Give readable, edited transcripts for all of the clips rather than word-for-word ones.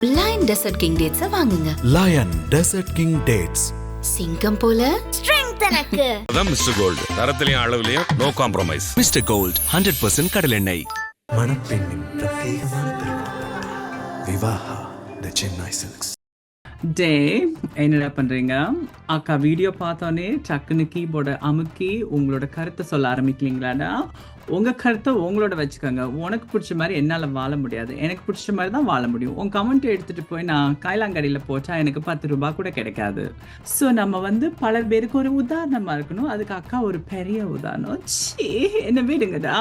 Line Desert King டேட்ஸை வாங்குங்க. Lion Desert King Dates. சிங்கம் போல ஸ்ட்ரெங்த் எனக்கு. அதான் மிஸ்டர் கோல்டு, தரத்திலையும் அளவுலையும் நோ காம்ப்ரமைஸ். மிஸ்டர் கோல்ட் 100% கடலெண்ணெய். மணப்பெண்ணின் பிரத்யேகமான திருமணம். Vivaha the Chennai Silks. டே என்னடா பண்ணுறீங்க? அக்கா வீடியோ பார்த்தோன்னே டக்குன்னு கீபோர்டை அமுக்கி உங்களோட கருத்தை சொல்ல ஆரம்பிக்கலீங்களாடா? உங்கள் கருத்தை உங்களோட வச்சுக்கோங்க. உனக்கு பிடிச்ச மாதிரி என்னால் வாழ முடியாது, எனக்கு பிடிச்ச மாதிரி தான் வாழ முடியும். உன் கமெண்ட்டை எடுத்துகிட்டு போய் நான் கைலாங்கடியில் போச்சா எனக்கு 10 ரூபா கூட கிடைக்காது. ஸோ நம்ம பல பேருக்கு ஒரு உதாரணமாக இருக்கணும். அதுக்கு அக்கா ஒரு பெரிய உதாரணம். என்ன விடுங்கடா.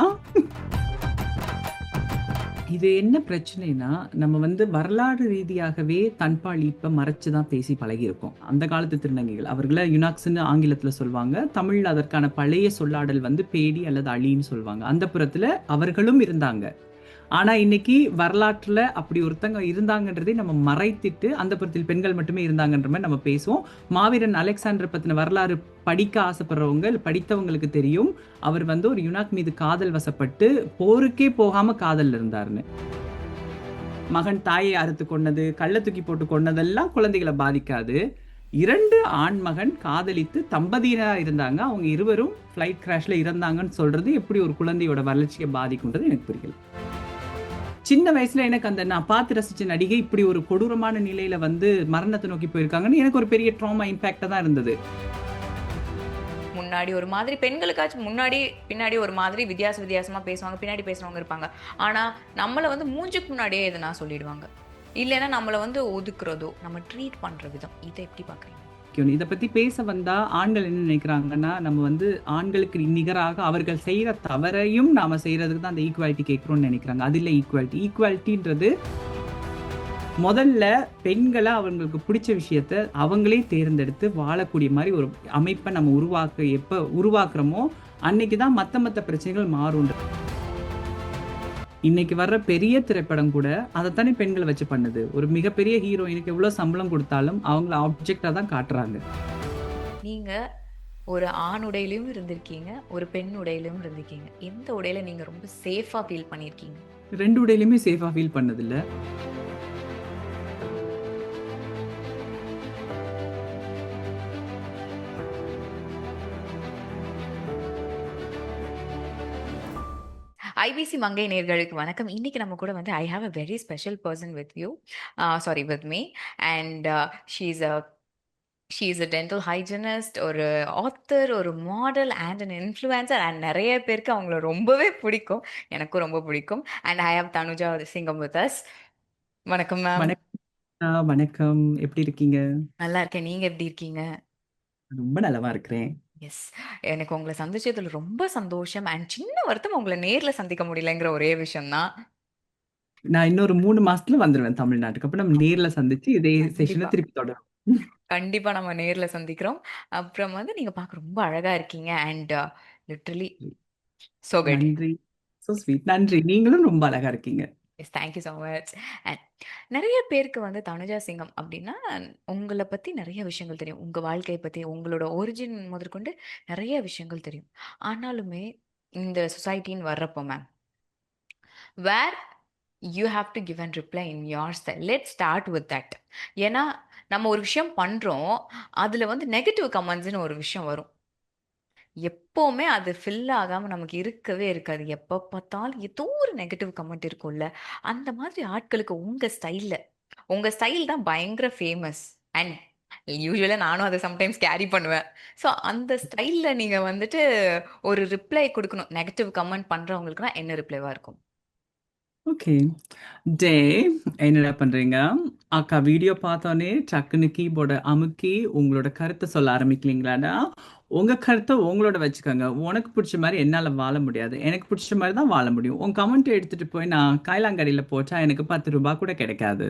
இது என்ன பிரச்சனைனா, நம்ம வரலாறு ரீதியாகவே தன்பால் இப்ப மறைச்சு தான் பேசி பழகியிருக்கோம். அந்த காலத்து திருநங்கைகள் அவர்களை யுனாக்ஸ்ன்னு ஆங்கிலத்தில் சொல்லுவாங்க. தமிழில் அதற்கான பழைய சொல்லாடல் பேடி அல்லது அழின்னு சொல்லுவாங்க. அந்த புறத்தில் அவர்களும் இருந்தாங்க. ஆனால் இன்னைக்கு வரலாற்றில் அப்படி ஒருத்தங்க இருந்தாங்கன்றதை நம்ம மறைத்திட்டு அந்த புறத்தில் பெண்கள் மட்டுமே இருந்தாங்கன்ற மாதிரி நம்ம பேசுவோம். மாவீரன் அலெக்சாண்டர் பற்றின வரலாறு படிக்க ஆசைப்படுறவங்க படித்தவங்களுக்கு தெரியும். அவர் ஒரு யுனாக் மீது காதல் வசப்பட்டு போருக்கே போகாமல் காதல் இருந்தாருன்னு. மகன் தாயை அறுத்து கொண்டது, கள்ள தூக்கி போட்டு கொண்டதெல்லாம் குழந்தைகளை பாதிக்காது. 2 ஆண் மகன் காதலித்து தம்பதியினராக இருந்தாங்க. அவங்க இருவரும் ஃப்ளைட் கிராஷில் இறந்தாங்கன்னு சொல்றது எப்படி ஒரு குழந்தையோட வளர்ச்சியை பாதிக்கும்ன்றது எனக்கு புரியல. சின்ன வயசுல எனக்கு அந்த நான் பார்த்து ரசிச்ச நடிகை இப்படி ஒரு கொடூரமான நிலையில மரணத்தை நோக்கி போயிருக்காங்கன்னு எனக்கு ஒரு பெரிய ட்ராமா இம்பாக்டா தான் இருந்தது. முன்னாடி ஒரு மாதிரி பெண்களுக்காச்சும் முன்னாடி பின்னாடி ஒரு மாதிரி வித்தியாசமா பேசுவாங்க, பின்னாடி பேசுறவங்க இருப்பாங்க. ஆனா நம்மளை மூஞ்சுக்கு முன்னாடியே எதுனா சொல்லிடுவாங்க. இல்லைன்னா நம்மளை ஒதுக்குறதோ நம்ம ட்ரீட் பண்ற விதம், இதை எப்படி பாக்குறீங்க? இதை பத்தி பேச வந்தா ஆண்கள் என்ன நினைக்கிறாங்கன்னா, நம்ம ஆண்களுக்கு நிகராக அவர்கள் செய்யற தவறையும் நாம செய்யறதுக்கு தான் அந்த ஈக்குவாலிட்டி கேட்கிறோம்னு நினைக்கிறாங்க. அது இல்லை ஈக்குவாலிட்டின்றது முதல்ல பெண்களை அவங்களுக்கு பிடிச்ச விஷயத்த அவங்களே தேர்ந்தெடுத்து வாழக்கூடிய மாதிரி ஒரு அமைப்பை நம்ம எப்ப உருவாக்குறோமோ அன்னைக்கு தான் மற்ற பிரச்சனைகள் மாறும். இன்னைக்கு வர்ற பெரிய திரைப்படம் கூட அதைத்தானே பெண்களை வச்சு பண்ணுது. ஒரு மிகப்பெரிய ஹீரோயினுக்கு எவ்வளவு சம்பளம் கொடுத்தாலும் அவங்கள ஆப்ஜெக்டா தான் காட்டுறாங்க. நீங்க ஒரு ஆண் உடையிலும் இருந்திருக்கீங்க, ஒரு பெண் உடையிலும் இருந்திருக்கீங்க. எந்த உடையில நீங்க ரொம்ப சேஃபா ஃபீல் பண்ணிருக்கீங்க? 2 உடையிலுமே சேஃபா ஃபீல் பண்ணது இல்ல. ஐபிசி மங்கை நேர்களுக்கு வணக்கம். இன்னைக்கு நம்ம கூட I have a very special person with you, sorry with me. And she is a dental hygienist, ஒரு ஆத்தர், ஒரு model and an influencer. And நிறைய பேருக்கு அவங்கள ரொம்பவே பிடிக்கும், எனக்கும் ரொம்ப பிடிக்கும். அண்ட் ஐ ஹாவ் தனுஜா சிங்கம் வித் அஸ். வணக்கம் மேம். வணக்கம், எப்படி இருக்கீங்க? நல்லா இருக்கேன், நீங்க எப்படி இருக்கீங்க? ரொம்ப நலமா இருக்கிறேன். எஸ், எனக்கு உங்களை சந்திச்சதுல ரொம்ப சந்தோஷம். அண்ட் சின்ன வருத்தம் உங்களை நேர்ல சந்திக்க முடியலங்கிற ஒரே விஷயம் தான். நான் இன்னொரு 3 மாசத்துல வந்துருவேன் தமிழ்நாட்டுக்கு. அப்ப நம்ம நேர்ல சந்திச்சு இதே செஷனை கண்டிப்பா திருப்பி தொடரும். கண்டிப்பா நம்ம நேர்ல சந்திக்கிறோம். அப்புறம் நீங்க பார்க்க ரொம்ப அழகா இருக்கீங்க. And literally so good. நன்றி. So sweet. நன்றி. நீங்களும் ரொம்ப அழகா இருக்கீங்க. Yes, thank you so much. And நிறைய பேருக்கு தனுஜா சிங்கம் அப்படின்னா உங்களை பற்றி நிறைய விஷயங்கள் தெரியும். உங்கள் வாழ்க்கையை பற்றி, உங்களோட ஒரிஜின் முதற்கொண்டு நிறைய விஷயங்கள் தெரியும். ஆனாலுமே இந்த சொசைட்டின்னு வர்றப்போ ma'am, where you have to give and reply in your style. Let start with that. ஏன்னா நம்ம ஒரு விஷயம் பண்ணுறோம், அதில் நெகட்டிவ் கமெண்ட்ஸ்னு ஒரு விஷயம் வரும். எப்போவுமே அது ஃபில் ஆகாம நமக்கு இருக்கவே இருக்காது. எப்போ பார்த்தாலும் ஏதோ ஒரு நெகட்டிவ் கமெண்ட் இருக்கும்ல. அந்த மாதிரி ஆட்களுக்கு உங்க ஸ்டைல் தான் பயங்கர ஃபேமஸ். அண்ட் யூசுவலா நானும் அதை சம்டைம்ஸ் கேரி பண்ணுவேன். ஸோ அந்த ஸ்டைல்ல நீங்க ஒரு ரிப்ளை கொடுக்கணும் நெகட்டிவ் கமெண்ட் பண்றவங்களுக்குனா என்ன ரிப்ளைவா இருக்கும்? ஓகே. டே என்னடா பண்றீங்க? அக்கா வீடியோ பார்த்தோன்னே டக்குன்னு கீபோர்டை அமுக்கி உங்களோட கருத்தை சொல்ல ஆரம்பிக்கலீங்களாடா? உங்க கருத்தை உங்களோட வச்சுக்கோங்க. உனக்கு பிடிச்ச மாதிரி என்னால் வாழ முடியாது, எனக்கு பிடிச்ச மாதிரி தான் வாழ முடியும். உன் கமெண்ட்டை எடுத்துட்டு போய் நான் கைலாங்கடியில் போச்சா எனக்கு 10 ரூபா கூட கிடைக்காது.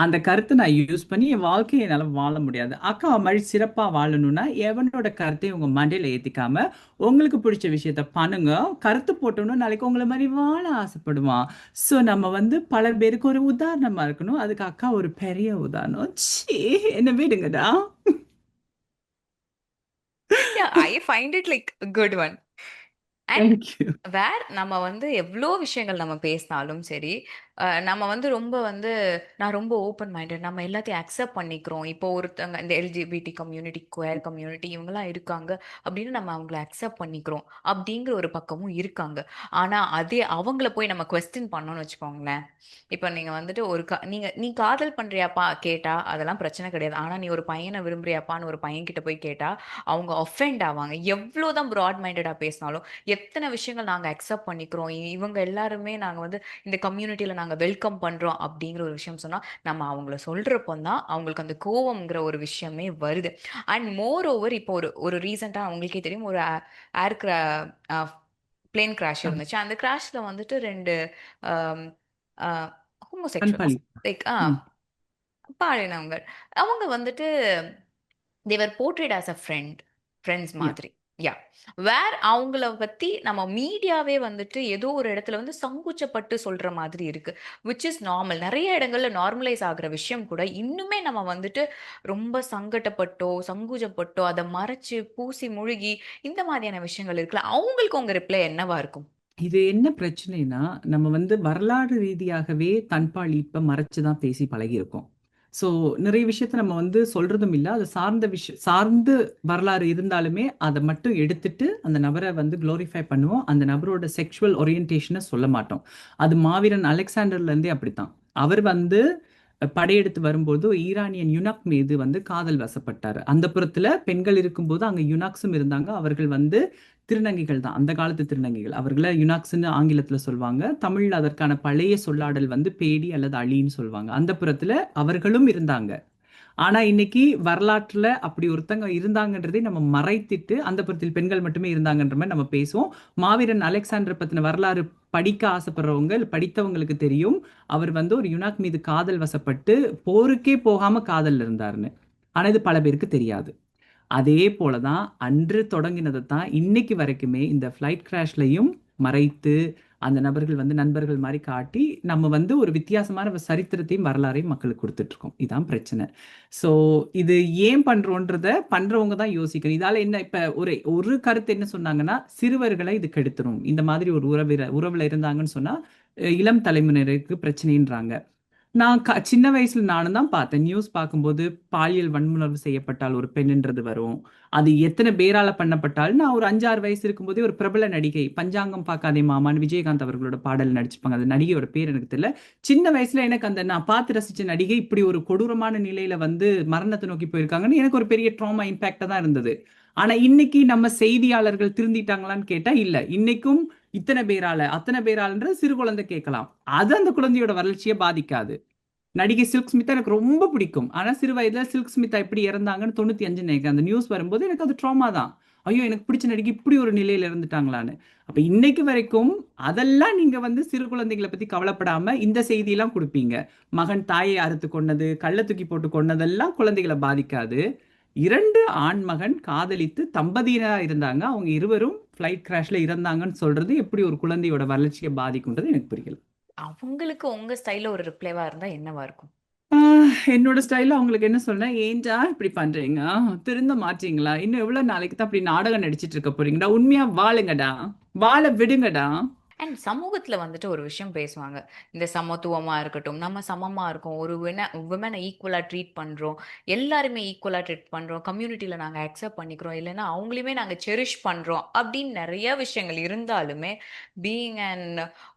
அந்த கருத்தை நான் யூஸ் பண்ணி என் வாழ்க்கையை என்னால் வாழ முடியாது. அக்கா மாதிரி சிறப்பாக வாழணும்னா எவனோட கருத்தையும் உங்கள் மண்டையில் ஏற்றிக்காம உங்களுக்கு பிடிச்ச விஷயத்த பண்ணுங்க. கருத்து போட்டோம்னா நாளைக்கு உங்களை மாதிரி வாழ ஆசைப்படுவான். ஸோ நம்ம பல பேருக்கு ஒரு உதாரணமாக இருக்கணும். அதுக்கு அக்கா ஒரு பெரிய உதாரணம். என்ன விடுங்கடா. I find it like good one. And thank you. Where நம்ம எவ்வளோ விஷயங்கள் நம்ம பேசினாலும் சரி, நம்ம வந்து ரொம்ப வந்து நான் ரொம்ப ஓப்பன் மைண்டட். நம்ம எல்லாத்தையும் அக்செப்ட் பண்ணிக்கிறோம். இப்போ ஒருத்தங்க இந்த எல்ஜிபிடி கம்யூனிட்டி, குயர் கம்யூனிட்டி இவங்கலாம் இருக்காங்க அப்படின்னு நம்ம அவங்கள அக்செப்ட் பண்ணிக்கிறோம். அப்படிங்கிற ஒரு பக்கமும் இருக்காங்க. ஆனா அதே அவங்கள போய் நம்ம கொஸ்டின் பண்ணோம்னு வச்சுக்கோங்களேன். இப்ப நீங்க வந்துட்டு ஒரு நீ காதல் பண்றியாப்பா கேட்டா அதெல்லாம் பிரச்சனை கிடையாது. ஆனா நீ ஒரு பையன விரும்புறியாப்பான்னு ஒரு பையன்கிட்ட போய் கேட்டா அவங்க ஆஃபெண்ட் ஆவாங்க. எவ்வளோதான் ப்ராட் மைண்டடா பேசினாலும், எத்தன விஷயங்கள் நாங்க அக்செப்ட் பண்ணிக்கிறோம். இவங்க எல்லாருமே நாங்க வந்து இந்த கம்யூனிட்டில நாங்க வெல்கம் பண்றோம் அப்படிங்கிற ஒரு விஷயம் சொன்னா, நம்ம அவங்கள சொல்றப்போ தான் அவங்களுக்கு அந்த கோவம்ங்கிற ஒரு விஷயமே வருது. அண்ட் மோர் ஓவர் இப்போ ஒரு ஒரு ரீசென்ட்டா உங்களுக்கே தெரியும். ஒரு ஏர் கிரா அ பிளேன் கிராஷ் ஆ, இருந்துச்சு. அந்த கிராஷ்ல வந்துட்டு 2 அம் அ ஹோமோசெக்சுவல்ஸ் பண்பாளி. லைக் ம். பாலினவங்க. அவங்க வந்துட்டு தே வர் போர்ட்ரேட் ஆஸ் அ ஃபிரெண்ட்ஸ் யா. மாதிரி. யாஹ்! வேர் அவங்கள பத்தி நம்ம மீடியாவே வந்துட்டு ஏதோ ஒரு இடத்துல வந்து சங்குச்சப்பட்டு சொல்ற மாதிரி இருக்கு. Which is normal. நெறைய இடங்கள்ல நார்மலைஸ் ஆகுற விஷயம் கூட இன்னுமே நம்ம வந்துட்டு ரொம்ப சங்கட்டப்பட்டோ, சங்குஜப்பட்டோ, அத மறைச்சு, பூசி முழுகி இந்த மாதிரியான விஷயங்கள் இருக்குல்ல. அவங்களுக்கு உங்க ரிப்ளை என்னவா இருக்கும்? இது என்ன பிரச்சனைன்னா, நம்ம வந்து வரலாறு ரீதியாகவே தன்பால் ஈர்ப்ப மறைச்சு தான் பேசி பழகியிருக்கோம். ஸோ நிறைய விஷயத்த நம்ம வந்து சொல்றதும் இல்ல. அது சார்ந்து வரலாறு இருந்தாலுமே, அத மட்டும் எடுத்துட்டு அந்த நபர வந்து குளோரிஃபை பண்ணுவோம். அந்த நபரோட செக்சுவல் ஓரியன்டேஷன சொல்ல மாட்டோம். அது மாவீரன் அலெக்சாண்டர்ல இருந்தே அப்படித்தான். அவர் வந்து படையெடுத்து வரும்போது ஈரானியன் யுனக் மீது வந்து காதல் வசப்பட்டாரு. அந்தப்புறத்துல பெண்கள் இருக்கும்போது அங்க யுனாக்ஸும் இருந்தாங்க. அவர்கள் வந்து திருநங்கைகள் தான். அந்த காலத்து திருநங்கைகள். அவர்கள யுனாக்ஸ்ன்னு ஆங்கிலத்துல சொல்வாங்க. தமிழ்ல அதற்கான பழைய சொல்லாடல் வந்து பேடி அல்லது அலின்னு சொல்வாங்க. அந்தப்புறத்துல அவர்களும் இருந்தாங்க. ஆனா இன்னைக்கு வரலாற்றுல அப்படி ஒருத்தங்க இருந்தாங்கன்றதை நம்ம மறைத்துட்டு, அந்தப்புறத்தில் பெண்கள் மட்டுமே இருந்தாங்கன்ற மாரி நம்ம பேசுவோம். மாவீரன் அலெக்சாண்டர் பத்தின வரலாறு படிக்க ஆசைப்படுறவங்க, இல்ல படித்தவங்களுக்கு தெரியும். அவர் வந்து ஒரு யுனாக் மீது காதல் வசப்பட்டு, போருக்கே போகாம காதல்ல இருந்தாருன்னு. ஆனா இது பல பேருக்கு தெரியாது. அதே போல தான் அன்று தொடங்கினத தான் இன்னைக்கு வரைக்குமே இந்த ஃப்ளைட் கிராஷ்லயும் மறைத்து, அந்த நபர்கள் வந்து நண்பர்கள் மாரி காட்டி, நம்ம வந்து ஒரு வித்தியாசமான சரித்திரத்தையும், வரலாறையும் மக்களுக்கு குடுத்துட்டு இருக்கோம். இதான் பிரச்சனை. ஸோ இது ஏன் பண்றோன்றத பண்றவங்க தான் யோசிக்கணும். இதால என்ன இப்ப ஒரு ஒரு கருத்து என்ன சொன்னாங்கன்னா, சிறுவர்களை இது கெடுத்துரும். இந்த மாதிரி ஒரு உறவுல இருந்தாங்கன்னு சொன்னா, இளம் தலைமுறையினருக்கு பிரச்சனைன்றாங்க. நான் சின்ன வயசுல நானும் தான் பார்த்தேன். நியூஸ் பார்க்கும்போது பாலியல் வன்முறை செய்யப்பட்டால் ஒரு பெண்ணுன்றது வரும். அது எத்தன பேரால பண்ணப்பட்டாலும் நான் ஒரு 5, 6 வயசு இருக்கும்போதே ஒரு பிரபல நடிகை பஞ்சாங்கம் பார்க்காதே மாமான்னு விஜயகாந்த் அவர்களோட பாடல் நடிச்சிருப்பாங்க. அந்த நடிகையோட பேர் எனக்கு தெரியல. சின்ன வயசுல எனக்கு அந்த நான் பார்த்து ரசிச்ச நடிகை இப்படி ஒரு கொடூரமான நிலையில வந்து மரணத்தை நோக்கி போயிருக்காங்கன்னு எனக்கு ஒரு பெரிய ட்ராமா இம்பாக்ட்டா தான் இருந்தது. ஆனா இன்னைக்கு நம்ம செய்தியாளர்கள் திருந்திட்டாங்களான்னு கேட்டா இல்ல. இன்னைக்கும் இத்தனை பேரால, அத்தனை பேராலன்றது சிறு குழந்தை கேட்கலாம். அது அந்த குழந்தையோட வளர்ச்சியை பாதிக்காது. நடிகை சில்க் ஸ்மிதா எனக்கு ரொம்ப பிடிக்கும். ஆனா சிறு வயதுல சில்க் ஸ்மிதா இப்படி இறந்தாங்கன்னு 95 நினைக்கிறேன். அந்த நியூஸ் வரும்போது எனக்கு அது ட்ராமா தான். ஐயோ! எனக்கு பிடிச்ச நடிகை இப்படி ஒரு நிலையில இறந்துட்டாங்களான்னு. அப்ப இன்னைக்கு வரைக்கும் அதெல்லாம் நீங்க வந்து சிறு குழந்தைகள பத்தி கவலைப்படாம இந்த செய்தியெல்லாம் குடுப்பீங்க. மகன் தாயை அறுத்து கொன்னது, கல்ல தூக்கி போட்டு கொன்னதெல்லாம் குழந்தைகள பாதிக்காது. 2 ஆண் மகன் காதலித்து தம்பதியரா இருந்தாங்க. அவங்க இருவரும் ஃப்ளைட் கிராஷ்ல இறந்தாங்கன்னு சொல்றது எப்படி ஒரு குழந்தையோட வளர்ச்சிய பாதிக்கும்ன்றது எனக்கு புரியல. அவங்களுக்கு உங்க ஸ்டைல்ல ஒரு ரிப்ளைவா இருந்தா என்னவா இருக்கும்? ஆ, என்னோட ஸ்டைல்ல அவங்களுக்கு என்ன சொன்னேன், "ஏன்டா இப்படி பண்றீங்க? திருந்த மாட்டீங்களா? இன்னும் எவ்வளவு நாளைக்கு தான் இப்படி நாடகம் நடிச்சிட்டு இருக்க போறீங்கடா? உண்மையா வாழுங்கடா. வாழ விடுங்கடா." அண்ட் சமூகத்துல வந்துட்டு ஒரு விஷயம் பேசுவாங்க. இந்த சமத்துவமா இருக்கட்டும், நம்ம சமமா இருக்கோம். ஒரு விமன ஈக்குவலா ட்ரீட் பண்றோம். எல்லாருமே ஈக்குவலா ட்ரீட் பண்றோம். கம்யூனிட்டில நாங்க அக்செப்ட் பண்ணிக்கிறோம். இல்லன்னா அவங்களையுமே நாங்க செரிஷ் பண்றோம். அப்படின்னு நெறைய விஷயங்கள் இருந்தாலுமே, பீயிங்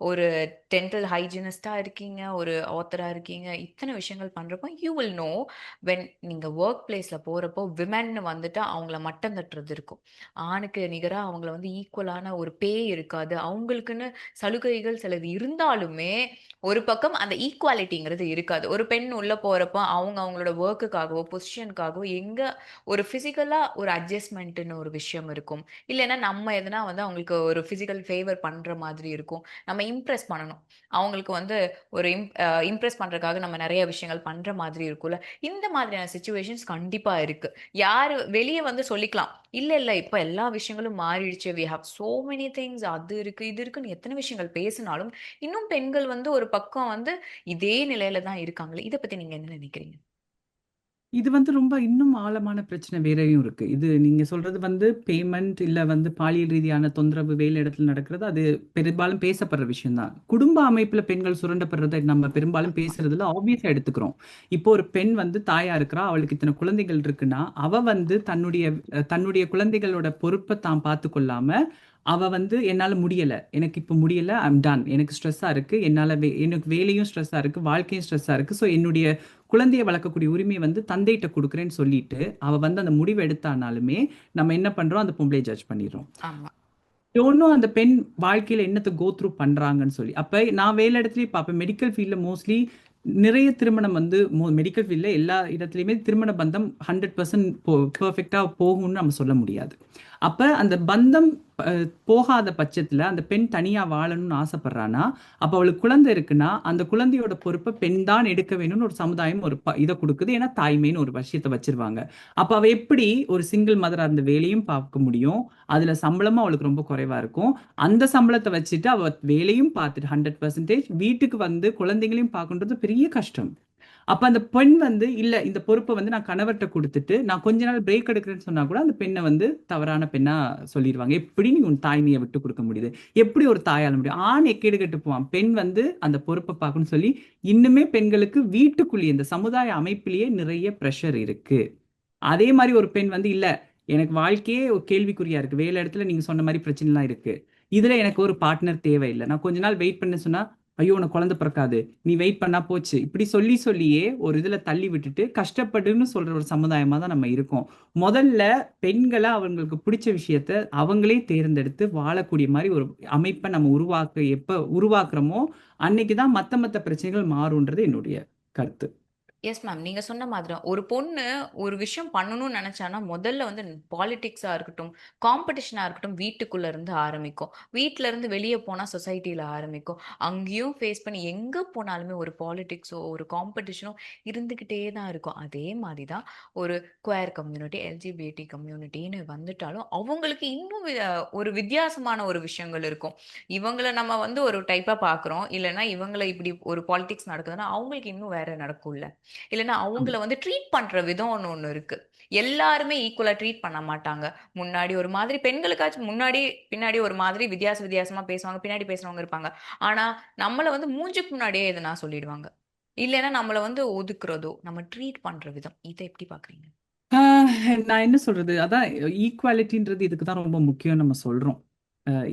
ஒரு டென்டல் ஹைஜீனிஸ்ட்டா இருக்கீங்க, ஒரு ஆத்தரா இருக்கீங்க. இத்தன விஷயங்கள் பண்றப்போ, யூ வில் நோ நீங்க வொர்க் பிளேஸ்ல போறப்போ விமென்னு வந்துட்டு அவங்கள மட்டம் தட்டுறது இருக்கும். ஆணுக்கு நிகரா அவங்கள வந்து ஈக்குவலான ஒரு பே இருக்காது. அவங்களுக்குன்னு சலுகைகள் சிலது இருந்தாலுமே, ஒரு பக்கம் அந்த ஈக்குவாலிட்டிங்கிறது இருக்காது. ஒரு பெண் உள்ள போறப்போ, அவங்க அவங்களோட வொர்க்குக்காகவோ, பொசிஷனுக்காகவோ எங்க ஒரு பிசிக்கலா ஒரு அட்ஜஸ்ட்மென்ட்ன்னு ஒரு விஷயம் இருக்கும். இல்லன்னா நம்ம எதனா வந்து அவங்களுக்கு ஒரு பிசிக்கல் ஃபேவர் பண்ற மாதிரி இருக்கும். நம்ம இம்ப்ரெஸ் பண்ணணும். அவங்களுக்கு வந்து ஒரு இம்ப்ரெஸ் பண்றதுக்காக நம்ம நெறைய விஷயங்கள் பண்ற மாதிரி இருக்கும்ல. இந்த மாதிரியான சிச்சுவேஷன்ஸ் கண்டிப்பா இருக்கு. யாரு வெளிய வந்து சொல்லிக்கலாம். இல்ல, இல்ல. இப்ப எல்லா விஷயங்களும் மாறிடுச்சு. We have so many things. அது இருக்கு, இது இருக்குன்னு எத்தன விஷயங்கள் பேசினாலும், இன்னும் பெண்கள் வந்து ஒரு பக்கம் வந்து இதே நிலையில தான் இருக்காங்களே. இத பத்தி நீங்க என்ன நினைக்கிறீங்க? இது வந்து ரொம்ப இன்னும் ஆழமான பிரச்சனை வேறையும் இருக்கு. இது நீங்க சொல்றது வந்து பேமெண்ட் இல்ல வந்து பாலியல் ரீதியான தொந்தரவு வேலை இடத்துல நடக்கிறது. அது பெரும்பாலும் பேசப்படுற விஷயம் தான். குடும்ப அமைப்புல பெண்கள் சுரண்டப்படுறத நம்ம பெரும்பாலும் பேசுறதுல ஆப்வியஸா எடுத்துக்கிறோம். இப்போ ஒரு பெண் வந்து தாயா இருக்கிறா, அவளுக்கு இத்தனை குழந்தைகள் இருக்குன்னா, அவ வந்து தன்னுடைய குழந்தைகளோட பொறுப்பை தான் பார்த்து கொள்ளாம, அவ வந்து என்னால முடியல, எனக்கு இப்போ முடியல, ஐம் டன், எனக்கு ஸ்ட்ரெஸ்ஸா இருக்கு, எனக்கு வேலையும் ஸ்ட்ரெஸ்ஸா இருக்கு, வாழ்க்கையும் ஸ்ட்ரெஸ்ஸா இருக்கு, ஸோ என்னுடைய குழந்தையை வளர்க்கக்கூடிய உரிமையை வந்து தந்தையிட்ட கொடுக்குறேன்னு சொல்லிட்டு அவ வந்து அந்த முடிவு எடுத்தானாலுமே நம்ம என்ன பண்றோம், அந்த பொம்பளையை ஜட்ஜ் பண்ணிடுறோம். ஆமா. ஒன்றும் அந்த பெண் வாழ்க்கையில என்னத்தை கோ த்ரூ பண்றாங்கன்னு சொல்லி. அப்ப நான் வேலை இடத்துலயும் பார்ப்பேன், மெடிக்கல் ஃபீல்ட்ல மோஸ்ட்லி நிறைய திருமணம் வந்து மெடிக்கல் ஃபீல்ட்ல எல்லா இடத்துலையுமே திருமண பந்தம் 100% பெர்ஃபெக்டா போகும்னு நம்ம சொல்ல முடியாது. அப்ப அந்த பந்தம் போகாத பட்சத்துல அந்த பெண் தனியா வாழணும்னு ஆசைப்படுறானா, அப்ப அவளுக்கு குழந்தை இருக்குன்னா அந்த குழந்தையோட பொறுப்பை பெண் தான் எடுக்க வேணும்னு ஒரு சமுதாயம் ஒரு இதை கொடுக்குது. ஏன்னா தாய்மைன்னு ஒரு விஷயத்தை வச்சிருவாங்க. அப்ப அவ எப்படி ஒரு சிங்கிள் மதரா இருந்த வேலையும் பார்க்க முடியும், அதுல சம்பளமும் அவளுக்கு ரொம்ப குறைவா இருக்கும். அந்த சம்பளத்தை வச்சுட்டு அவ வேலையும் பார்த்துட்டு 100% வீட்டுக்கு வந்து குழந்தைகளையும் பார்க்கன்றது பெரிய கஷ்டம். அப்ப அந்த பெண் வந்து இல்ல, இந்த பொறுப்பை வந்து நான் கணவர்கிட்ட கொடுத்துட்டு நான் கொஞ்ச நாள் பிரேக் எடுக்கிறேன்னு சொன்னா கூட அந்த பெண்ணை வந்து தவறான பெண்ணா சொல்லிடுவாங்க. எப்படி நீ உன் தாய்மையை விட்டு கொடுக்க முடியுது, எப்படி ஒரு தாயால முடியும், ஆண் எக்கேடு கெட்டு போவான், பெண் வந்து அந்த பொறுப்பை பார்க்கணும்னு சொல்லி இன்னுமே பெண்களுக்கு வீட்டுக்குள்ளேயே இந்த சமுதாய அமைப்பிலேயே நிறைய ப்ரெஷர் இருக்கு. அதே மாதிரி ஒரு பெண் வந்து இல்ல, எனக்கு வாழ்க்கையே ஒரு கேள்விக்குறியா இருக்கு, வேலை இடத்துல நீங்க சொன்ன மாதிரி பிரச்சனைலாம் இருக்கு, இதுல எனக்கு ஒரு பார்ட்னர் தேவையில்லை, நான் கொஞ்ச நாள் வெயிட் பண்ண சொன்னா ஐயோ உனக்கு குழந்தை பிறக்காது, நீ வெயிட் பண்ணா போச்சு, இப்படி சொல்லியே ஒரு இதுல தள்ளி விட்டுட்டு கஷ்டப்படுன்னு சொல்ற ஒரு சமுதாயமா தான் நம்ம இருக்கோம். முதல்ல பெண்களை அவங்களுக்கு பிடிச்ச விஷயத்த அவங்களே தேர்ந்தெடுத்து வாழக்கூடிய மாதிரி ஒரு அமைப்பை நம்ம எப்ப உருவாக்குறோமோ அன்னைக்குதான் மத்த பிரச்சனைகள் மாறும்ன்றது என்னுடைய கருத்து. Yes ma'am. நீங்க சொன்ன மாதிரி தான். ஒரு பொண்ணு ஒரு விஷயம் பண்ணணும்னு நெனச்சான்னா, முதல்ல வந்து பாலிடிக்ஸா இருக்கட்டும், காம்படிஷனா இருக்கட்டும், வீட்டுக்குள்ள இருந்து ஆரம்பிக்கும். வீட்ல இருந்து வெளிய போனா சொசைட்டில ஆரம்பிக்கும். அங்கேயும் ஃபேஸ் பண்ணி எங்க போனாலுமே ஒரு பாலிடிக்ஸோ, ஒரு காம்படிஷனோ இருந்துகிட்டே தான் இருக்கும். அதே மாரி தான் ஒரு குயர் கம்யூனிட்டி, எல்ஜிபிடி கம்யூனிட்டின்னு வந்துட்டாலும், அவங்களுக்கு இன்னும் ஒரு வித்தியாசமான ஒரு விஷயங்கள் இருக்கும். இவங்கள நம்ம வந்து ஒரு டைப்பா பார்க்குறோம். இல்லன்னா இவங்கள இப்படி ஒரு பாலிடிக்ஸ் நடக்குதுன்னா, அவங்களுக்கு இன்னும் வேற நடக்கும்ல. இல்லன்னா அவங்கள வந்து ட்ரீட் பண்ற விதம் ஒண்ணு இருக்கு. எல்லாருமே ஈக்குவலா ட்ரீட் பண்ண மாட்டாங்க. முன்னாடி ஒரு மாதிரி பெண்களுக்காச்சும் முன்னாடி, பின்னாடி ஒரு மாதிரி வித்தியாசமா பேசுவாங்க. பின்னாடி பேசுறவங்க இருப்பாங்க. ஆனா, நம்மள வந்து மூஞ்சுக்கு முன்னாடியே எதுனா சொல்லிடுவாங்க. இல்லன்னா நம்மள வந்து ஒதுக்குறதோ, நம்ம ட்ரீட் பண்ற விதம். இத எப்படி பார்க்குறீங்க? நான் என்ன சொல்றது, அதான் ஈக்குவாலிட்டின்றது இதுக்கு தான் ரொம்ப முக்கியம் நம்ம சொல்றோம்.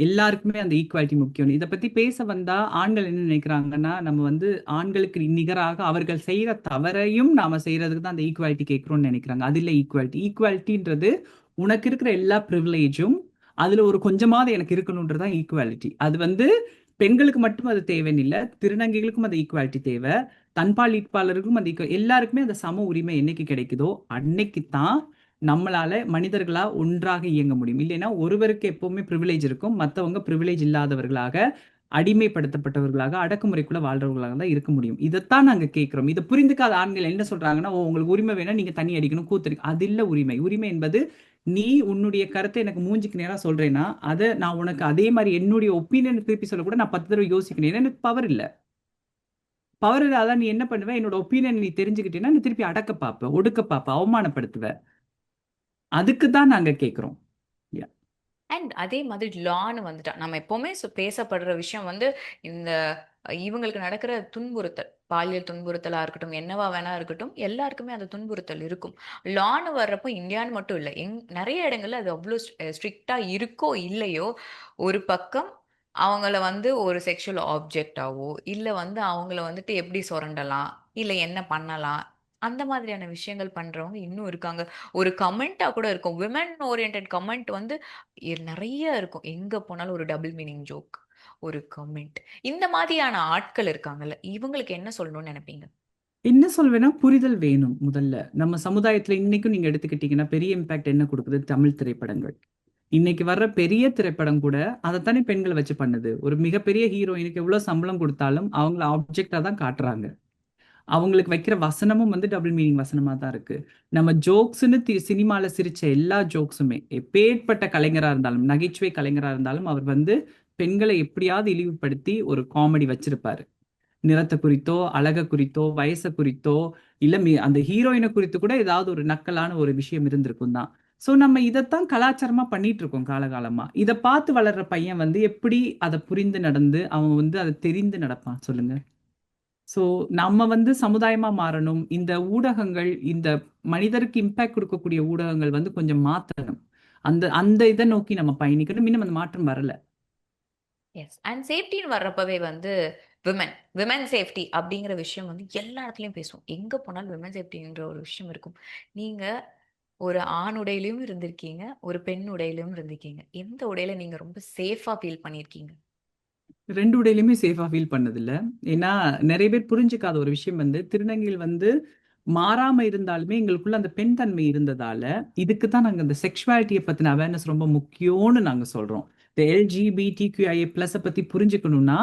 எல்லாருக்குமே அந்த ஈக்குவாலிட்டி முக்கியம். இதை பத்தி பேச வந்தா ஆண்கள் என்ன நினைக்கிறாங்கன்னா, நம்ம வந்து ஆண்களுக்கு நிகராக அவர்கள் செய்யற தவறையும் நாம செய்யறதுக்கு தான் அந்த ஈக்குவாலிட்டி கேட்கிறோம்னு நினைக்கிறாங்க. அது இல்லை ஈக்குவாலிட்டி. ஈக்குவாலிட்டின்றது உனக்கு இருக்கிற எல்லா ப்ரிவிலேஜும் அதுல ஒரு கொஞ்சமாவது எனக்கு இருக்கணும்ன்றதான் ஈக்குவாலிட்டி. அது வந்து பெண்களுக்கு மட்டும் அது தேவைன்னு இல்லை, திருநங்கைகளுக்கும் அந்த ஈக்குவாலிட்டி தேவை, தன்பால் ஈட்பாளருக்கும் அந்த எல்லாருக்குமே அந்த சம உரிமை என்னைக்கு கிடைக்குதோ அன்னைக்கு தான் நம்மளால மனிதர்களா ஒன்றாக இயங்க முடியும். இல்லைன்னா ஒருவருக்கு எப்பவுமே ப்ரிவிலேஜ் இருக்கும், மற்றவங்க ப்ரிவிலேஜ் இல்லாதவர்களாக, அடிமைப்படுத்தப்பட்டவர்களாக, அடக்குமுறைக்குள்ள வாழ்றவர்களாக தான் இருக்க முடியும். இதைத்தான் நாங்க கேட்கிறோம். இதை புரிந்துக்காத ஆண்கள் என்ன சொல்றாங்கன்னா, ஓ உங்களுக்கு உரிமை வேணா, நீங்க தண்ணி அடிக்கணும், கூத்து, அது இல்ல உரிமை. உரிமை என்பது நீ உன்னுடைய கருத்தை எனக்கு மூஞ்சிக்கு நேரா சொல்றேன்னா அதை நான் உனக்கு அதே மாதிரி என்னுடைய ஒப்பீனியன் திருப்பி சொல்ல கூட நான் 10 தடவை யோசிக்கணும். ஏன்னா எனக்கு பவர் இல்லை. பவர் இல்லாத நீ என்ன பண்ணுவ, என்னோட ஒப்பீனியன் நீ தெரிஞ்சுக்கிட்டேன்னா நீ திருப்பி அடக்க பார்ப்ப, ஒடுக்க பார்ப்ப, அவமானப்படுத்துவ. அதுக்கு தான் நாங்க கேட்கிறோம். அண்ட் அதே மாதிரி லான்னு வந்துட்டா, நம்ம எப்பவுமே பேசப்படுற விஷயம் வந்து இந்த இவங்களுக்கு நடக்கிற துன்புறுத்தல், பாலியல் துன்புறுத்தலா இருக்கட்டும், என்னவா வேணா இருக்கட்டும், எல்லாருக்குமே அந்த துன்புறுத்தல் இருக்கும். லான்னு வர்றப்போ இந்தியான்னு மட்டும் இல்ல, நெறைய இடங்கள்ல அது அவ்ளோ ஸ்ட்ரிக்ட்டா இருக்கோ இல்லையோ, ஒரு பக்கம் அவங்கள வந்து ஒரு செக்சுவல் ஆப்ஜெக்ட்டாவோ, இல்ல வந்து அவங்கள வந்துட்டு எப்படி சொரண்டலாம், இல்ல என்ன பண்ணலாம், அந்த மாதிரியான விஷயங்கள் பண்றவங்க இன்னும் இருக்காங்க. ஒரு கமெண்ட்டா கூட இருக்கும். விமன் ஓரியன்டட் கமெண்ட் வந்து நெறைய இருக்கும். எங்க போனாலும் ஒரு டபுள் மீனிங் ஜோக், ஒரு கமெண்ட். இந்த மாதிரியான ஆட்கள் இருக்காங்கல்ல, இவங்களுக்கு என்ன சொல்லணும்னு நெனைப்பீங்க? என்ன சொல்வேன்னா, புரிதல் வேணும் முதல்ல. நம்ம சமுதாயத்துல இன்னைக்கும் நீங்க எடுத்துக்கிட்டீங்கன்னா பெரிய இம்பாக்ட் என்ன கொடுக்குது, தமிழ் திரைப்படங்கள். இன்னைக்கு வர்ற பெரிய திரைப்படம் கூட அதைத்தானே பெண்களை வச்சு பண்ணுது. ஒரு மிகப்பெரிய ஹீரோயினுக்கு எவ்வளவு சம்பளம் கொடுத்தாலும் அவங்கள ஆப்ஜெக்டா தான் காட்டுறாங்க. அவங்களுக்கு வைக்கிற வசனமும் வந்து டபுள் மீனிங் வசனமா தான் இருக்கு. நம்ம ஜோக்ஸ்ன்னு சினிமால சிரிச்ச எல்லா ஜோக்ஸுமே, எப்பேற்பட்ட கலைஞரா இருந்தாலும், நகைச்சுவை கலைஞரா இருந்தாலும், அவர் வந்து பெண்களை எப்படியாவது இழிவுபடுத்தி ஒரு காமெடி வச்சிருப்பாரு. நிறத்தை குறித்தோ, அழகை குறித்தோ, வயசை குறித்தோ, இல்ல அந்த ஹீரோயினை குறித்து கூட ஏதாவது ஒரு நக்கலான ஒரு விஷயம் இருந்திருக்கும் தான். ஸோ நம்ம இதைத்தான் கலாச்சாரமா பண்ணிட்டு இருக்கோம் காலகாலமா. இதை பார்த்து வளர்ற பையன் வந்து எப்படி அதை புரிந்து நடந்து அவன் வந்து அதை தெரிந்து நடப்பான் சொல்லுங்க. ஸோ நம்ம வந்து சமுதாயமா மாறணும். இந்த ஊடகங்கள், இந்த மனிதருக்கு இம்பாக்ட் கொடுக்கக்கூடிய ஊடகங்கள் வந்து கொஞ்சம் மாற்றணும். அந்த அந்த இதை நோக்கி நம்ம பயணிக்கணும். இன்னும் அந்த மாற்றம் வரல. எஸ். அண்ட் சேஃப்டின்னு வர்றப்பவே வந்து விமன் சேஃப்டி அப்படிங்கிற விஷயம் வந்து எல்லா இடத்துலயும் பேசுவோம். எங்க போனாலும் விமன் சேஃப்டின்ற ஒரு விஷயம் இருக்கும். நீங்க ஒரு ஆண் உடையிலயும் இருந்திருக்கீங்க, ஒரு பெண் உடையிலயும் இருந்திருக்கீங்க. எந்த உடையில நீங்க ரொம்ப சேஃபா ஃபீல் பண்ணியிருக்கீங்க? 2 உடையிலுமே சேஃபா ஃபீல் பண்ணதில்ல. ஏன்னா, நெறைய பேர் புரிஞ்சுக்காத ஒரு விஷயம் வந்து, திருநங்கைகள் வந்து மாறாம இருந்தாலுமே, எங்களுக்குள்ள அந்த பெண் தன்மை இருந்ததால, இதுக்கு தான் நாங்க இந்த செக்சுவாலிட்டிய பத்தின அவேர்னஸ் ரொம்ப முக்கியோன்னு நாங்க சொல்றோம். இந்த LGBTQIA+ பத்தி புரிஞ்சுக்கணும்னா,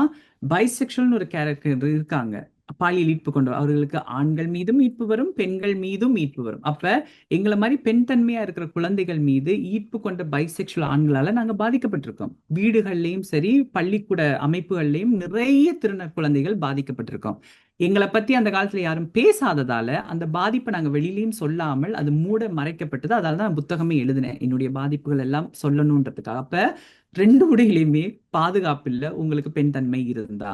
பைசெக்சுவல்னு ஒரு கேரக்டர் இருக்காங்க. பாலியல் ஈர்ப்பு கொண்டவர். அவர்களுக்கு ஆண்கள் மீதும் ஈர்ப்பு வரும், பெண்கள் மீதும் ஈர்ப்பு வரும். அப்ப எங்கள மாரி பெண் தன்மையா இருக்கிற குழந்தைகள் மீது ஈர்ப்பு கொண்ட பைசெக்சுவல் ஆண்களால நாங்க பாதிக்கப்பட்டிருக்கோம். வீடுகள்லயும் சரி, பள்ளிக்கூட அமைப்புகள்லயும் நிறைய குழந்தைகள் பாதிக்கப்பட்டிருக்கோம். எங்கள பத்தி அந்த காலத்துல யாரும் பேசாததால, அந்த பாதிப்ப நாங்க வெளியிலயும் சொல்லாமல், அது மறைக்கப்பட்டது. அதனால தான் புத்தகமே எழுதினேன். என்னுடைய பாதிப்புகள் எல்லாம் சொல்லணுன்றதுக்காக. அப்ப 2 உடையிலயுமே பாதுகாப்பு இல்ல. உங்களுக்கு பெண் தன்மை இருந்தா,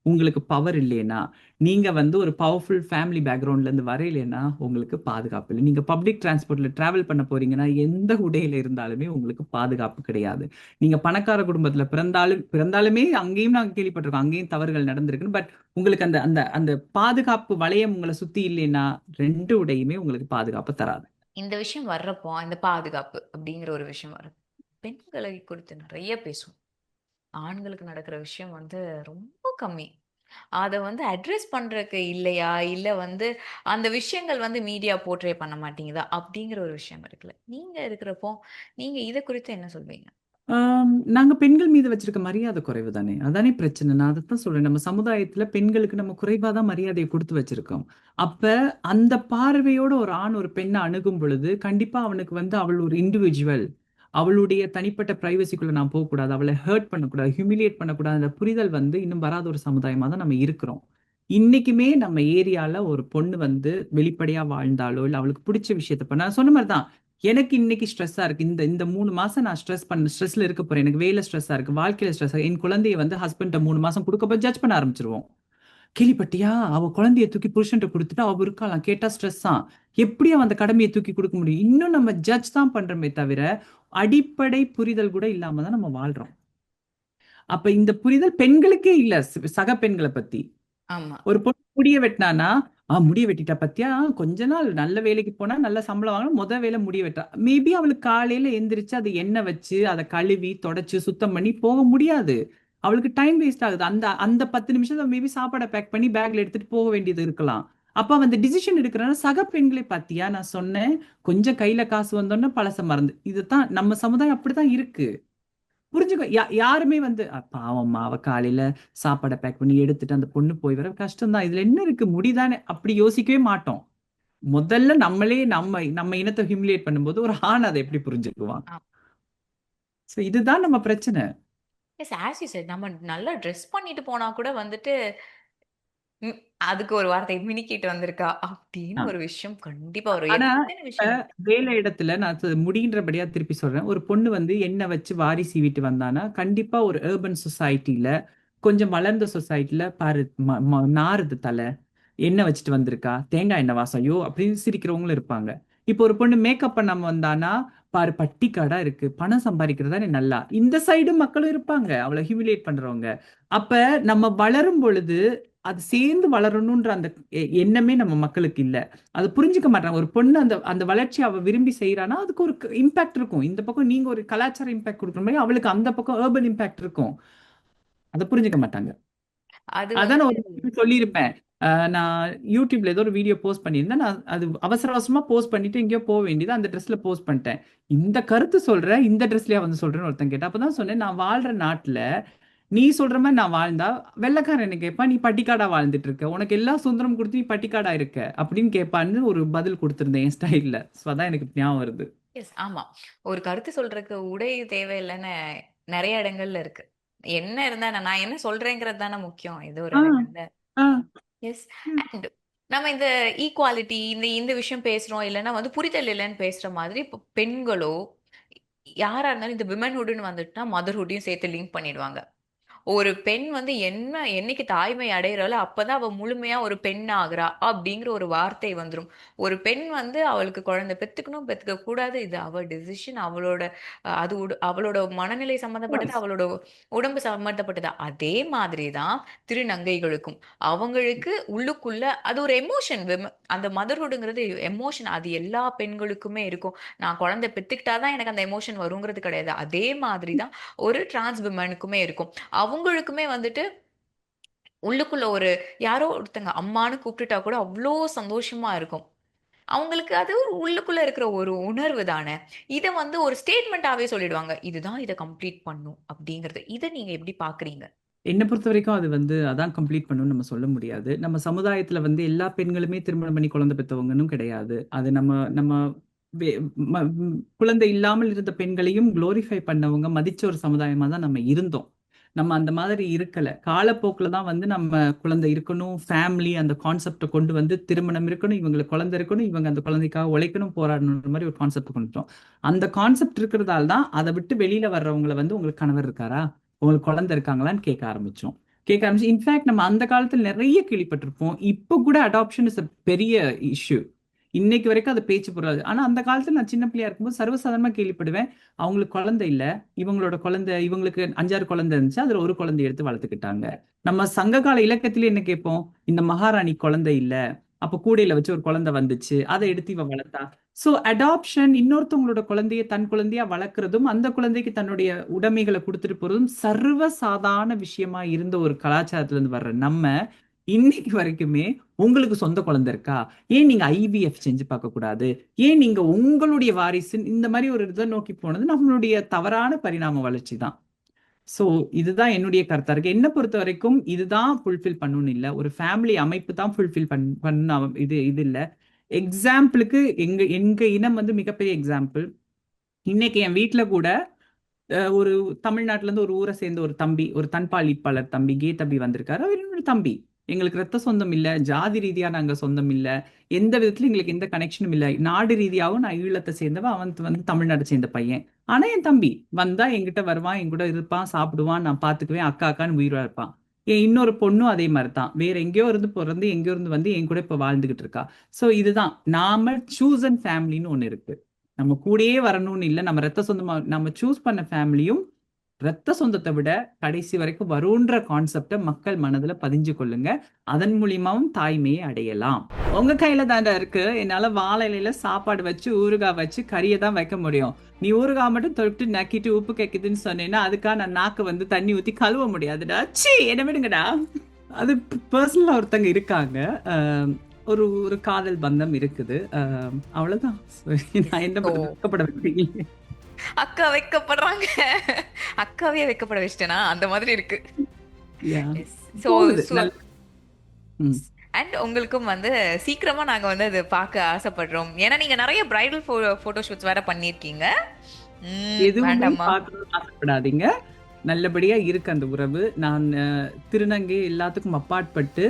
உங்களுக்கு பவர் இல்லைன்னா, நீங்க வந்து ஒரு பவர்ஃபுல் ஃபேமிலி பேக்ரவுண்ட்ல இருந்து வரையிலன்னா, உங்களுக்கு பாதுகாப்பு இல்ல. நீங்க பப்ளிக் டிரான்ஸ்போர்ட்ல டிராவல் பண்ண போறீங்கன்னா, எந்த உடையில இருந்தாலுமே உங்களுக்கு பாதுகாப்பு கிடையாது. நீங்க பணக்கார குடும்பத்துல பிறந்தாலுமே அங்கேயும் நாங்க கேள்விப்பட்டிருக்கோம். அங்கேயும் தவறுகள் நடந்திருக்குன்னு. பட் உங்களுக்கு அந்த அந்த அந்த பாதுகாப்பு வளையம் உங்களை சுத்தி இல்லைன்னா, 2 உடையுமே உங்களுக்கு பாதுகாப்பு தராது. இந்த விஷயம் வர்றப்போ, இந்த பாதுகாப்பு அப்படிங்கிற ஒரு விஷயம் வரும். பெண்களை குறித்து நிறைய பேசுவோம். ஆண்களுக்கு நடக்கிற விஷயம் வந்து ரொம்ப கம்மி. அத வந்து அட்ரஸ் பண்றதுக்கு இல்லையா? இல்ல வந்து அந்த விஷயங்கள் வந்து மீடியா போர்ட்ரே பண்ண மாட்டேங்குதா? அப்படிங்கிற ஒரு விஷயம் இருக்குல்ல. நீங்க இருக்கிறப்போ, நீங்க இத குறித்து என்ன சொல்வீங்க? நாங்க பெண்கள் மீது வச்சிருக்க மரியாதை குறைவு தானே. அதானே பிரச்சனை. நான் அதைத்தான் சொல்றேன். நம்ம சமுதாயத்துல பெண்களுக்கு நம்ம குறைவா தான் மரியாதையை கொடுத்து வச்சிருக்கோம். அப்ப அந்த பார்வையோட ஒரு ஆண் ஒரு பெண்ணை அணுகும் பொழுது, கண்டிப்பா அவனுக்கு வந்து அவள் ஒரு இண்டிவிஜுவல். அவளுடைய தனிப்பட்ட பிரைவசிக்குள்ள நான் போகக்கூடாது. அவளை ஹர்ட் பண்ணக்கூடாது, ஹியூமிலியேட் பண்ணக்கூடாது. அந்த புரிதல் வந்து இன்னும் வராத ஒரு சமுதாயமா தான் நம்ம இருக்கிறோம். இன்னைக்குமே நம்ம ஏரியால ஒரு பொண்ணு வந்து வெளிப்படையா வாழ்ந்தாலோ, இல்ல அவளுக்கு பிடிச்ச விஷயத்த பண்ண, நான் சொன்ன மாதிரி தான். எனக்கு இன்னைக்கு ஸ்ட்ரெஸ்ஸா இருக்கு. இந்த இந்த 3 மாசம் நான் ஸ்ட்ரெஸ்ல இருக்க போறேன். எனக்கு வேலை ஸ்ட்ரெஸ்ஸா இருக்கு, வாழ்க்கையில ஸ்ட்ரெஸ்ஸா என் குழந்தைய வந்து ஹஸ்பண்ட 3 மாசம் கொடுக்க போய் ஜட்ஜ் பண்ண ஆரம்பிச்சிருவோம். கேள்விப்பட்டியா? அவ குழந்தைய தூக்கி புருஷன்ட்ட குடுத்துட்டு அவ இருக்காளாம். கேட்டா ஸ்ட்ரெஸ்ஸாம். எப்படி அவன் அந்த கடமையை தூக்கி கொடுக்க முடியும்? இன்னும் நம்ம ஜட்ஜ் தான் பண்றோமே தவிர, அடிப்படை புரிதல் கூட இல்லாம தான் நம்ம வாழ்றோம். அப்ப இந்த புரிதல் பெண்களுக்கே இல்ல, சக பெண்களை பத்தி. ஆமா. ஒரு பொண்ணு முடிய வெட்டினானா, முடிய வெட்டிட்டா பத்தியா, கொஞ்ச நாள் நல்ல வேலைக்கு போனா நல்ல சம்பளம் வாங்கினா வேலை முடிய வெட்டா. மேபி அவளுக்கு காலையில எந்திரிச்சு அதை எண்ணெய் வச்சு அதை கழுவி தொடச்சு சுத்தம் பண்ணி போக முடியாது. அவளுக்கு டைம் வேஸ்ட் ஆகுது. அந்த அந்த 10 நிமிஷத்துல மேபி சாப்பாடை பேக் பண்ணி பேக்ல எடுத்துட்டு போக வேண்டியது இருக்கலாம். அப்ப அந்த டிசிஷன் எடுக்கிறனா சக பெண்களை பாத்தியா, நான் சொன்னேன் கொஞ்சம் கையில காசு வந்தோன்னா பழச மறந்து. இதுதான் நம்ம சமுதாயம், அப்படிதான் இருக்கு. புரிஞ்சுக்க யாருமே வந்து பாவம்மா அவ காலையில சாப்பாடை பேக் பண்ணி எடுத்துட்டு அந்த பொண்ணு போய் வர கஷ்டம் தான், இதுல என்ன இருக்கு, முடிதானே, அப்படி யோசிக்கவே மாட்டோம். முதல்ல நம்மளே நம்ம நம்ம இனத்தை ஹியூமிலியேட் பண்ணும்போது ஒரு ஆண் அதை எப்படி புரிஞ்சுக்குவான்? ஆ. சோ இதுதான் நம்ம பிரச்சனை. எஸ், ஆஸ் யூ செட் நம்ம நல்லா ட்ரெஸ் பண்ணிட்டு போனா கூட வந்துட்டு, ம் அதுக்கு ஒரு வார்த்தை மினிக்கிட்டு வந்திருக்கா அப்படின்னு ஆ. ஒரு விஷயம் கண்டிப்பா வரும். ஆனா எத்தன இப்ப விஷயங்கள். வேலை இடத்துல நான் முடின்றபடியா திருப்பி சொல்றேன். ஒரு பொண்ணு வந்து எண்ணெய் வச்சு வாரி சீவிட்டு வந்தானா, கண்டிப்பா ஒரு அர்பன் சொசைட்டில, கொஞ்சம் வளர்ந்த சொசைட்டில பாரு நாறுது தலை, எண்ணெய் வச்சுட்டு வந்திருக்கா, தேங்காய் எண்ணெய் வாசம், ஐயோ அப்படின்னு சிரிக்கிறவங்களும் இருப்பாங்க. இப்போ ஒரு பொண்ணு மேக்கப் பண்ணாம வந்தானா, பாரு பட்டிக்காடா இருக்கு, பணம் சம்பாதிக்கிறதா நல்லா, இந்த சைடு மக்களும் இருப்பாங்க அவளை ஹியூமிலியேட் பண்றவங்க. அப்ப நம்ம வளரும் பொழுது அது சேர்ந்து வளரணும்ன்ற அந்த எண்ணமே நம்ம மக்களுக்கு இல்ல. அது புரிஞ்சுக்க மாட்டாங்க. ஒரு பொண்ணு அந்த அந்த வளர்ச்சி அவ விரும்பி செய்யறானா, அதுக்கு ஒரு இம்பாக்ட் இருக்கும். இந்த பக்கம் நீங்க ஒரு கலாச்சார இம்பாக்ட் கொடுக்குற மாதிரி அவளுக்கு அந்த பக்கம் அர்பன் இம்பாக்ட் இருக்கும். அதை புரிஞ்சுக்க மாட்டாங்க. அது அதான் வந்து நான் ஒரு சொல்லியிருப்பேன். நான் யூடியூப்ல ஏதோ ஒரு வீடியோ போஸ்ட் பண்ணியிருந்தேன். நான் அது அவசர அவசரமா போஸ்ட் பண்ணிட்டு எங்கேயோ போக வேண்டியது, அந்த ட்ரெஸ்ல போஸ்ட் பண்ணிட்டேன். இந்த கருத்து சொல்ற, இந்த ட்ரெஸ்லயா வந்து சொல்றேன்னு ஒருத்தன் கேட்டா, அப்பதான் சொன்னேன், நான் வாழ்ற நாட்டுல நீ சொல்ற மாதிரி நான் வாழ்ந்தா வெள்ளைக்காரன் என்ன கேட்பா, நீ பட்டிக்காடா வாழ்ந்துட்டு இருக்க, உனக்கு எல்லா சுதந்திரம் கொடுத்து நீ பட்டிக்காடா இருக்க அப்படின்னு கேட்பான்னு ஒரு பதில் கொடுத்திருந்தேன் என் ஸ்டைல்ல. ஸோ அதான் எனக்கு ஞாபகம் வருது. எஸ், ஆமா. ஒரு கருத்து சொல்றதுக்கு உடை தேவையில்லன்னு நெறைய இடங்கள்ல இருக்கு. என்ன இருந்தா என்ன? நான் என்ன சொல்றேங்கிறது தானே முக்கியம். ஏதோ ஒரு ஆ இடங்கள்ல. ஆ எஸ். ம். அண்ட் நம்ம இந்த ஈக்குவாலிட்டி இந்த இந்த விஷயம் பேசுறோம் இல்லைன்னா வந்து புரிதல் இல்லைன்னு பேசுற மாதிரி இப்போ பெண்களோ யாரா இருந்தாலும் இந்த விமன்ஹுட்னு வந்துட்டுனா மதர்ஹுட்டையும் சேர்த்து லிங்க் பண்ணிடுவாங்க. ஒரு பெண் வந்து என்னைக்கு தாய்மை அடையறாளோ அப்பதான் அவ முழுமையா ஒரு பெண் ஆகுறா அப்படிங்கிற ஒரு வார்த்தை வந்துரும். ஒரு பெண் வந்து அவளுக்கு குழந்தை பெத்துக்கணும், பெத்துக்க கூடாது. இது அவ டெசிஷன். அவளோட அது அவளோட மனநிலை சம்மந்தப்பட்டது, அவளோட உடம்பு சம்மந்தப்பட்டது. அதே மாதிரி தான் திருநங்கைகளுக்கும். அவங்களுக்கு உள்ளுக்குள்ள அது ஒரு எமோஷன். அந்த மதர்ஹுட்ங்கிறது எமோஷன். அது எல்லா பெண்களுக்குமே இருக்கும். நான் குழந்தை பெத்துக்கிட்டா தான் எனக்கு அந்த எமோஷன் வருங்கிறது கிடையாது. அதே மாதிரி தான் ஒரு டிரான்ஸ் விமனுக்குமே இருக்கும். அவங்களுக்குமே வந்துட்டு உள்ளுக்குள்ள ஒரு யாரோ ஒருத்தங்க அம்மான்னு கூப்பிட்டுட்டா கூட அவ்ளோ சந்தோஷமா இருக்கும். அவங்களுக்கு அது ஒரு உள்ளுக்குள்ள இருக்கிற ஒரு உணர்வு தானே. இத வந்து ஒரு ஸ்டேட்மெண்ட்டாவே சொல்லிடுவாங்க. இதுதான் இத கம்ப்ளீட் பண்ணும் அப்படிங்கிறது. இத நீங்க எப்படி பார்க்குறீங்க? என்ன பொறுத்தவரைக்கும் அது வந்து அதான் கம்ப்ளீட் பண்ணணும்னு நம்ம சொல்ல முடியாது. நம்ம சமுதாயத்துல வந்து எல்லா பெண்களுமே திருமணம் பண்ணி குழந்தை பெத்தவங்கன்னும் கிடையாது. அது நம்ம நம்ம வே ம ம் குழந்தை இல்லாமல் இருந்த பெண்களையும் குளோரிஃபை பண்ணவங்க, மதிச்ச ஒரு சமுதாயமா தான் நம்ம இருந்தோம். நம்ம அந்த மாதிரி இருக்கல. காலப்போக்குல தான் வந்து நம்ம குழந்தை இருக்கணும், ஃபேமிலி அந்த கான்செப்ட்ட கொண்டு வந்து திருமணம் இருக்கணும், இவங்களுக்கு குழந்தை இருக்கணும், இவங்க அந்த குழந்தைக்காக உழைக்கணும், போராடணும்ன்ற மாரி ஒரு கான்செப்ட் கொண்டுட்டோம். அந்த கான்செப்ட் இருக்கிறதால தான் அத விட்டு வெளியில வர்றவங்கள வந்து உங்களுக்கு கணவர் இருக்காரா? உங்களுக்கு குழந்தை இருக்காங்களான்னு கேட்க ஆரம்பிச்சோம். கேட்க ஆரம்பிச்சு இன்ஃபேக்ட் நம்ம அந்த காலத்துல நெறைய கேள்விப்பட்டிருப்போம். இப்ப கூட அடாப்ஷன் இஸ் அ பெரிய இஷ்யூ. இன்னைக்கு வரைக்கும் அது பேச்சு பொருளாது. ஆனா அந்த காலத்துல நான் சின்ன பிள்ளையா இருக்கும்போது சர்வசாதாரணமா கேள்விப்படுவேன். அவங்களுக்கு குழந்தை இல்ல. இவங்களோட குழந்தை இவங்களுக்கு 5, 6 குழந்தை இருந்துச்சு. அதுல ஒரு குழந்தைய எடுத்து வளர்த்துக்கிட்டாங்க. நம்ம சங்ககால இலக்கியத்திலே என்ன கேட்போம்? இந்த மகாராணி குழந்தை இல்ல. அப்ப கூடையில வச்சு ஒரு குழந்தை வந்துச்சு. அத எடுத்து இவ வளர்த்தா. சோ அடாப்ஷன் இன்னொருத்தவங்களோட குழந்தைய தன் குழந்தையா வளர்க்கறதும், அந்த குழந்தைக்கு தன்னுடைய உடைமைகள குடுத்துட்டு போறதும் சர்வ சாதாரண விஷயமா இருந்த ஒரு கலாச்சாரத்துல இருந்து வர்ற நம்ம, இன்னைக்கு வரைக்குமே உங்களுக்கு சொந்த குழந்தை இருக்கா? ஏன் நீங்க ஐவிஎஃப் செஞ்சு பார்க்கக்கூடாது? ஏன் நீங்க உங்களுடைய வாரிசு இந்த மாரி ஒரு இத நோக்கி போனது நம்மளுடைய தவறான பரிணாம வளர்ச்சி தான். சோ இதுதான் என்னுடைய கருத்தா இருக்கு. என்ன பொறுத்தவரைக்கும் இதுதான் ஃபுல்ஃபில் பண்ணணும்னு இல்ல. ஒரு ஃபேமிலி அமைப்பு தான் ஃபுல்ஃபில் பண்ண இது இது இல்ல. எக்ஸாம்பிளுக்கு எங்க எங்க இனம் வந்து மிகப்பெரிய எக்ஸாம்பிள். இன்னைக்கு என் வீட்ல கூட ஒரு தமிழ்நாட்டுல இருந்து ஒரு ஊர சேர்ந்த ஒரு தம்பி, ஒரு தன்பாலிப்பாளர் தம்பி, கே தம்பி வந்திருக்காரு. அவர் என்னோட தம்பி. எங்களுக்கு ரத்த சொந்தம் இல்ல. ஜாதி ரீதியா நாங்க சொந்தம் இல்ல. எந்த விதத்திலும் எங்களுக்கு எந்த கனெக்ஷனும் இல்ல. நாடு ரீதியாவும் நான் ஈழத்தை சேர்ந்தவன். அவன் வந்து தமிழ்நாட்டை சேர்ந்த பையன். ஆனா என் தம்பி வந்தா என்கிட்ட வருவான், என் கூட இருப்பான், சாப்பிடுவான், நான் பாத்துக்குவேன், அக்கா அக்கான்னு உயிரா இருப்பான். என் இன்னொரு பொண்ணும் அதே மாதிரி தான். வேற எங்கேயோ இருந்து பிறந்து எங்கேயோ இருந்து வந்து என் கூட இப்ப வாழ்ந்துகிட்டு இருக்கா. சோ இதுதான் நாம சூஸ் அண்ட் ஃபேமிலின்னு ஒண்ணு இருக்கு. நம்ம கூடயே வரணும்னு இல்ல. நம்ம ரத்த சொந்தமா நம்ம சூஸ் பண்ண ஃபேமிலியும் ரத்த சொந்தத்தை விட கடைசி வரைக்கும் வரும்ன்ற கான்செப்டை மக்கள் மனதுல பதிஞ்சு கொள்ளுங்க. அதன் மூலியமாவும் தாய்மையை அடையலாம். உங்க கையில தாண்டா இருக்கு. என்னால வாழை இலையில சாப்பாடு வச்சு ஊறுகாய் வச்சு கறியை தான் வைக்க முடியும். நீ ஊறுகாய் மட்டும் தொட்டு நக்கிட்டு உப்பு கேக்குதுன்னு சொன்னேன்னா அதுக்காக நான் நாக்கு வந்து தண்ணி ஊத்தி கழுவ முடியாதுடா. ச்சீ என்ன விடுங்கடா. அது பர்சனலா ஒருத்தங்க இருக்காங்க. ஒரு ஒரு காதல் பந்தம் இருக்குது. அவ்வளவுதான். நான் என்ன வெட்கப்பட வைக்கிறீங்க? அக்கா வைக்கப்படுறாங்க. அக்காவே வைக்கப்பட வச்சிட்டேனா அந்த மாதிரி இருக்கு. சோ அண்ட் உங்களுக்கும் வந்து சீக்கிரமா நாங்க வந்து அது பார்க்க ஆசைப்படுறோம். ஏன்னா நீங்க நிறைய பிரைடல் போட்டோ ஷூட்ஸ் வேற பண்ணிருக்கீங்க. எதுவும் பார்க்கணும்னு ஆசைப்படாதீங்க. நல்லபடியா இருக்கு அந்த உறவு. நான் திருநங்கை எல்லாத்துக்கும் அப்பாற்பட்டு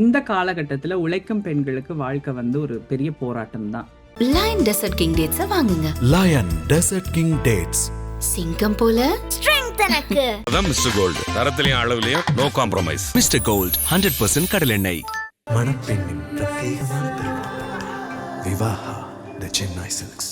இந்த காலகட்டத்துல உழைக்கும் பெண்களுக்கு வாழ்க்கை வந்து ஒரு பெரிய போராட்டம் தான். லயன் டெசர்ட் கிங் டேட்ஸ வாங்குங்க. Lion Desert King Dates. சிங்கம் போல ஸ்ட்ரெங்த் எனக்கு. அதான் மிஸ்டர் கோல்டு. தரத்திலையும் அளவுலயும் நோ காம்ப்ரமைஸ். மிஸ்டர் கோல்ட் 100% கடலெண்ணெய். மணப்பெண்ணின் பிரத்யேகமான திருமணம். Vivaha the Chennai silks.